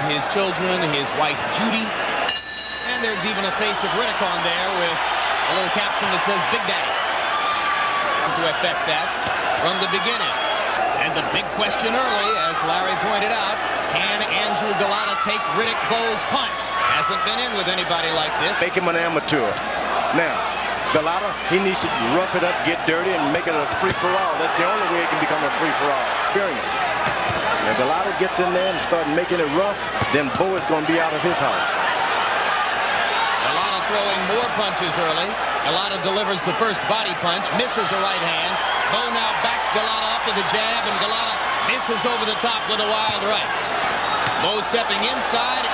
his children, his wife Judy. And there's even a face of Riddick on there with a little caption that says Big Daddy. To affect that from the beginning. And the big question early, as Larry pointed out, can Andrew Golota take Riddick Bowe's punch? Hasn't been in with anybody like this. Make him an amateur. Now, Golota, he needs to rough it up, get dirty, and make it a free-for-all. That's the only way it can become a free-for-all experience. If Golota gets in there and starts making it rough, then Bowe is going to be out of his house. Golota throwing more punches early. Golota delivers the first body punch, misses a right hand. Bowe now backs Golota up to the jab, and Golota misses over the top with a wild right. Bowe stepping inside,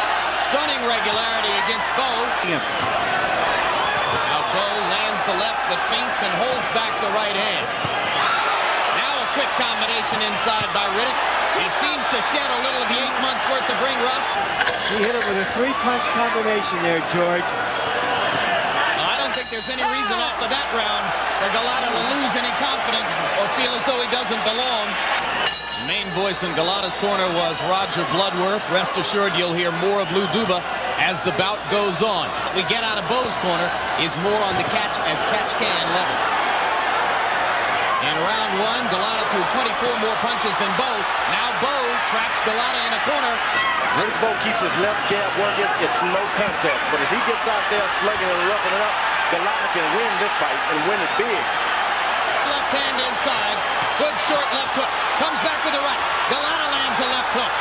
stunning regularity against Bowe. Now Bowe lands the left, but feints and holds back the right hand. Now a quick combination inside by Riddick. He seems to shed a little of the 8 months worth of ring rust. He hit it with a 3-punch combination there, George. Well, I don't think there's any reason after that round for Golota to lose any confidence or feel as though he doesn't belong. The main voice in Golota's corner was Roger Bloodworth. Rest assured you'll hear more of Lou Duba as the bout goes on. What we get out of Bowe's corner is more on the catch as catch can level. In round one, Golota threw 24 more punches than Bowe. Now Bowe traps Golota in a corner. Riddick Bowe keeps his left jab working. It's no contest. But if he gets out there slugging and roughing it up, Golota can win this fight and win it big. Left hand inside. Good short left hook. Comes back with a right. Golota lands a left hook.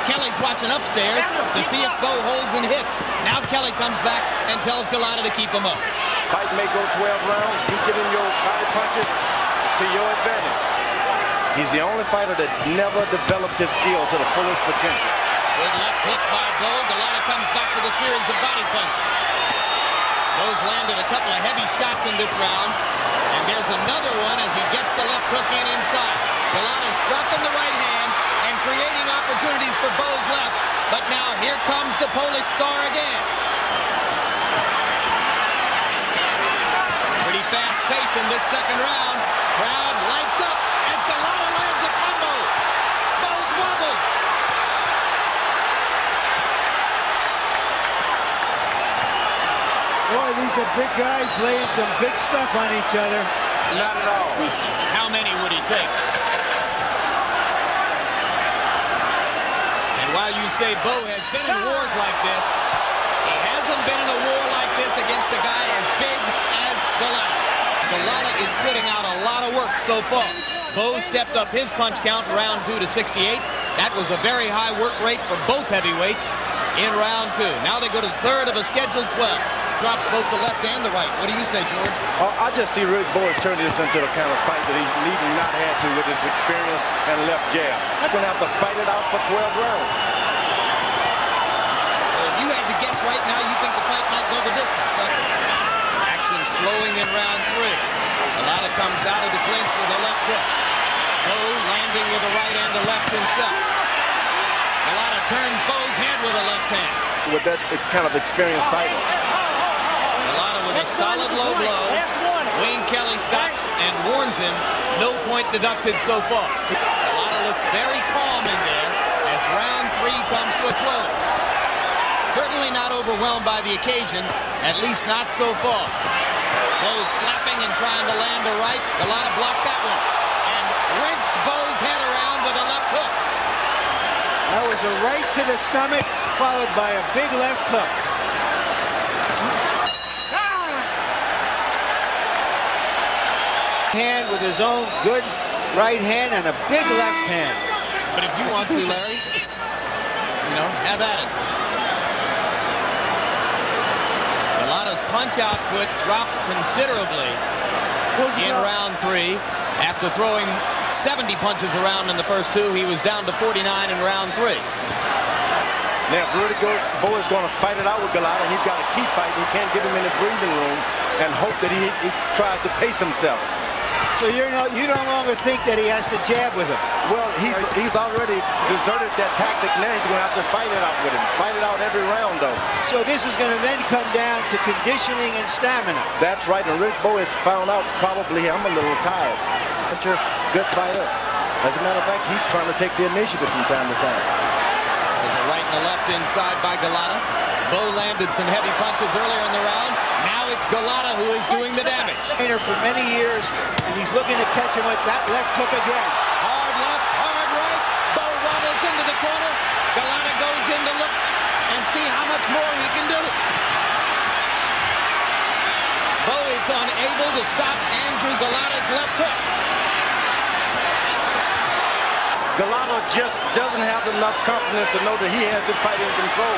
Kelly's watching upstairs to see if Bowe holds and hits. Now Kelly comes back and tells Golota to keep him up. Fight may go 12 rounds. You get in your body punches to your advantage. He's the only fighter that never developed his skill to the fullest potential. Good left hook by Bowe. Golota comes back with a series of body punches. Bowe's landed a couple of heavy shots in this round. And there's another one as he gets the left hook in inside. Golota's dropping the right hand and creating opportunities for Bowe's left. But now here comes the Polish star again. Pretty fast pace in this second round. Crowd lights up as Golota lands a combo. Bowe's wobbled. Boy, these are big guys laying some big stuff on each other. Not at all. How many would he take? And while you say Bowe has been in wars like this, he hasn't been in a war like this against a guy as big as Golota. Golota is putting out a lot of work so far. Bowe stepped up his punch count in round 2 to 68. That was a very high work rate for both heavyweights in round 2. Now they go to the third of a scheduled 12. Drops both the left and the right. What do you say, George? I just see Riddick Bowe turn this into the kind of fight that he's needing not had to with his experience and left jab. He's going to have to fight it out for 12 rounds. Well, if you had to guess right now, you think the fight might go the distance, huh? Action slowing in round 3. Golota comes out of the clinch with a left hook. Bowe landing with a right and a left himself. Golota turns Bowe's head with a left hand. With that kind of experienced fighter. With a solid low blow, Wayne Kelly stops and warns him, no point deducted so far. Golota looks very calm in there as round 3 comes to a close. Certainly not overwhelmed by the occasion, at least not so far. Bowe slapping and trying to land a right. Golota blocked that one and wrenched Bowe's head around with a left hook. That was a right to the stomach, followed by a big left hook. Hand with his own good right hand and a big left hand. But if you want to, Larry, have at it. Golota's punch output dropped considerably in round 3. After throwing 70 punches around in the first 2, he was down to 49 in round 3. Now, if Riddick Bowe is going to fight it out with Golota, he's got to keep fighting. He can't give him any breathing room and hope that he tries to pace himself. So you no longer think that he has to jab with him? Well, he's already deserted that tactic. Now he's going to have to fight it out with him. Fight it out every round, though. So this is going to then come down to conditioning and stamina. That's right. And Riddick Bowe has found out probably I'm a little tired. But you're a good fighter. As a matter of fact, he's trying to take the initiative from time to time. There's a right and a left left inside by Golota. Bowe landed some heavy punches earlier in the round. Now it's Golota who is doing the damage. Trainer for many years, and he's looking to catch him with that left hook again. Hard left, hard right. Bowe wobbles into the corner. Golota goes in to look and see how much more he can do. Bowe is unable to stop Andrew Golota's left hook. Golota just doesn't have enough confidence to know that he has the fight in control.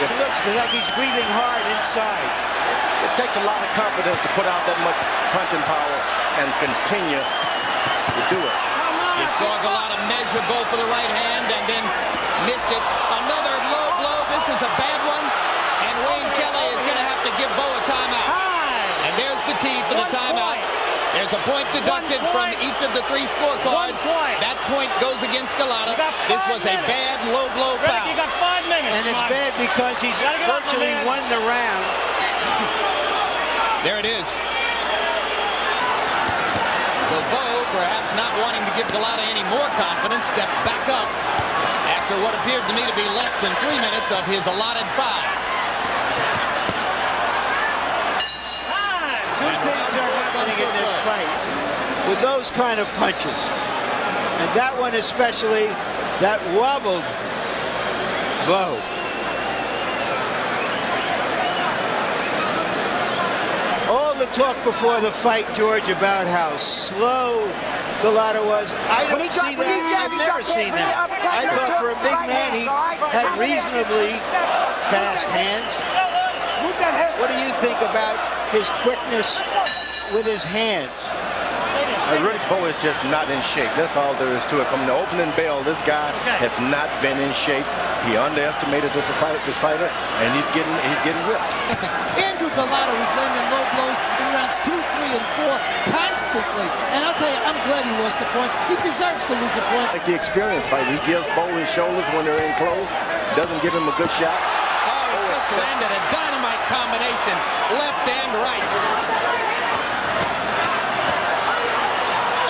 It looks like he's breathing hard inside. It takes a lot of confidence to put out that much punching power and continue to do it. You saw Golota measure Bowe for the right hand and then missed it. Another low blow. This is a bad one. And Wayne Kelly is going to have to give Bowe a timeout. And there's the T for the timeout. There's a point deducted from each of the three scorecards. That point goes against Golota. This was a bad low blow foul. You got 5 minutes. And it's bad because he's virtually won the round. There it is. So Bowe, perhaps not wanting to give Golota any more confidence, stepped back up after what appeared to me to be less than 3 minutes of his allotted 5. Two things are happening in this fight with those kind of punches. And that one especially, that wobbled Bowe. All the talk before the fight, George, about how slow Golota was. I don't see that. I've never seen that. I thought for a big man he had reasonably fast hands. What do you think about his quickness with his hands? Riddick Bowe is just not in shape. That's all there is to it. From the opening bell, this guy has not been in shape. He underestimated this fighter, and he's getting ripped. Andrew Golota was landing low blows in rounds 2, 3, and 4 constantly. And I'll tell you, I'm glad he lost the point. He deserves to lose a point. Like the experience fight, he gives Bowe his shoulders when they're in close. Doesn't give him a good shot. Just landed a dynamite combination, left and right.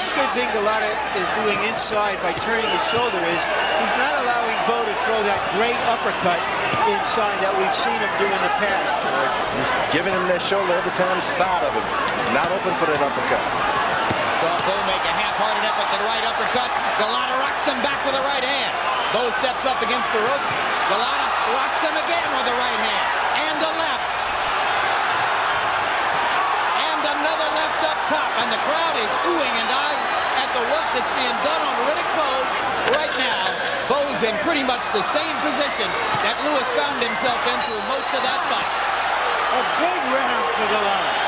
One good thing Golota is doing inside by turning his shoulder is he's not allowing Bowe to throw that great uppercut inside that we've seen him do in the past, George. He's giving him that shoulder every time side of him. He's not open for that uppercut. Saw Bowe make a half-hearted effort to the right uppercut. Golota rocks him back with the right hand. Bowe steps up against the ropes. Golota rocks him again with the right hand. And a left. And another left up top. And the crowd is oohing and eyeing at the work that's being done on Riddick Bowe. Right now, Bowe's in pretty much the same position that Lewis found himself in through most of that fight. A big round for Golota.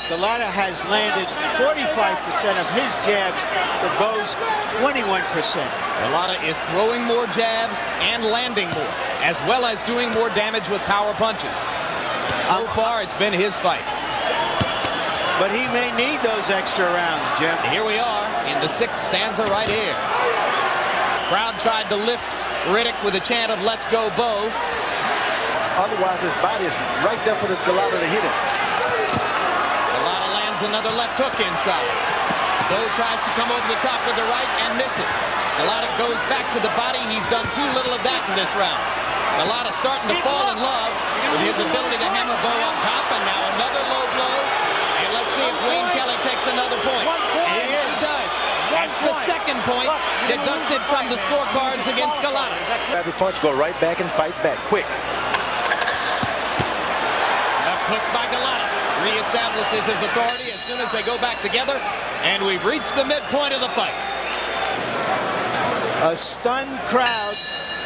Golota has landed 45% of his jabs to Bowe's 21%. Golota is throwing more jabs and landing more, as well as doing more damage with power punches. So far, it's been his fight. But he may need those extra rounds, Jim. Here we are in the 6th stanza right here. Crowd tried to lift Riddick with a chant of "Let's go, Bowe." Otherwise, his body is right there for this Golota to hit him. Golota lands another left hook inside. Bowe tries to come over the top with the right and misses. Golota goes back to the body. He's done too little of that in this round. Golota starting to fall in love with his ability to hammer Bowe on top, and now another low blow. And let's see if Wayne Kelly takes another point. And he does. That's the second point deducted from the scorecards against Golota. Every punch, go right back and fight back quick. Left hook by Golota. Reestablishes his authority as soon as they go back together. And we've reached the midpoint of the fight. A stunned crowd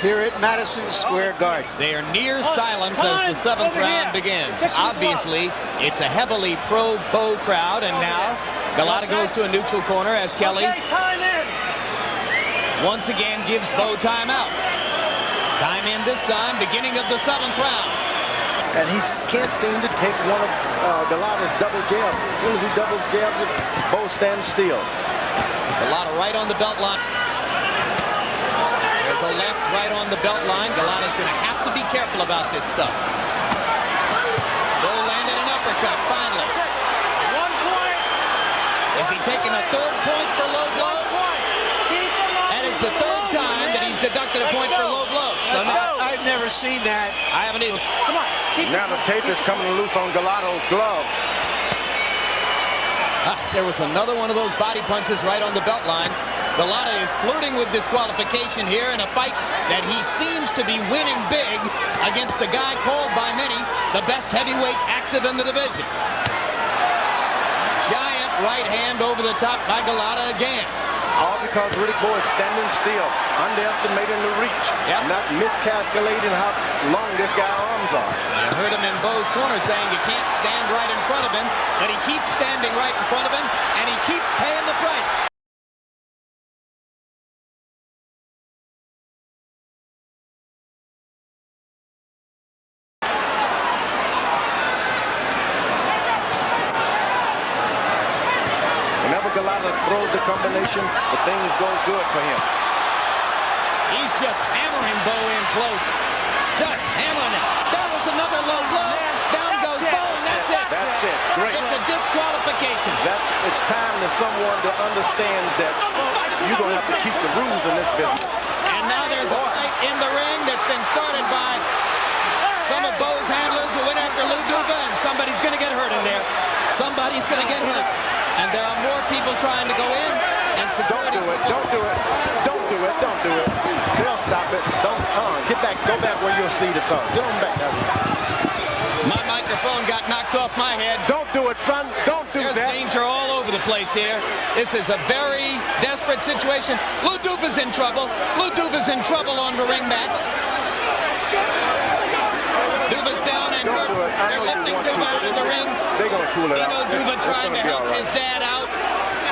here at Madison Square Garden. They are near silence as the 7th round begins. Obviously, it's a heavily pro-Bowe crowd, and now Golota goes to a neutral corner as Kelly once again gives Bowe timeout. Time in this time, beginning of the 7th round. And he can't seem to take one of Golota's double jabs. As soon as he double jabs it, Bowe stands still. Golota right on the belt line. There's a left right on the belt line. Golota's going to have to be careful about this stuff. Bowe landed an uppercut finally. 1 point. Is he taking a 3rd point for low blows? Keep him up. That is the 3rd I've never seen that. I haven't either. Come on. Keep Now the tape is coming loose on Golotto's glove. There was another one of those body punches right on the belt line. Golota is flirting with disqualification here in a fight that he seems to be winning big against the guy called by many the best heavyweight active in the division. Giant right hand over the top by Golota again. All because Riddick Bowe is standing still, underestimating the reach, not miscalculating how long this guy's arms are. I heard him in Bowe's corner saying you can't stand right in front of him, but he keeps standing right in front of him, and he keeps paying the price. Whenever Golota throws the combination, the things go good for him. He's just hammering Bowe in close. Just hammering him. That was another low blow. Down goes Bowe, and that's it. That's it. Great. It's a disqualification. It's time to someone to understand that you're going to have to keep the rules in this business. And now there's a fight in the ring that's been started by some of Bowe's handlers who went after Lou Duva, and somebody's going to get hurt in there. Somebody's going to get hurt. And there are more people trying to go in. And Don't do it. Don't do it. Don't do it. Don't do it. They'll stop it. Don't. Get back. Go back where you'll see the tongue. Get on back. My microphone got knocked off my head. Don't do it, son. Don't do There's that. danger all over the place here. This is a very desperate situation. Lou Duva's in trouble. Lou Duva's in trouble on the ring mat. Duva's down and Don't hurt. do it. I They're know you lifting want Duva to. out of the ring. They're going to cool it out. Duva It's trying to gonna be help all right. his dad out.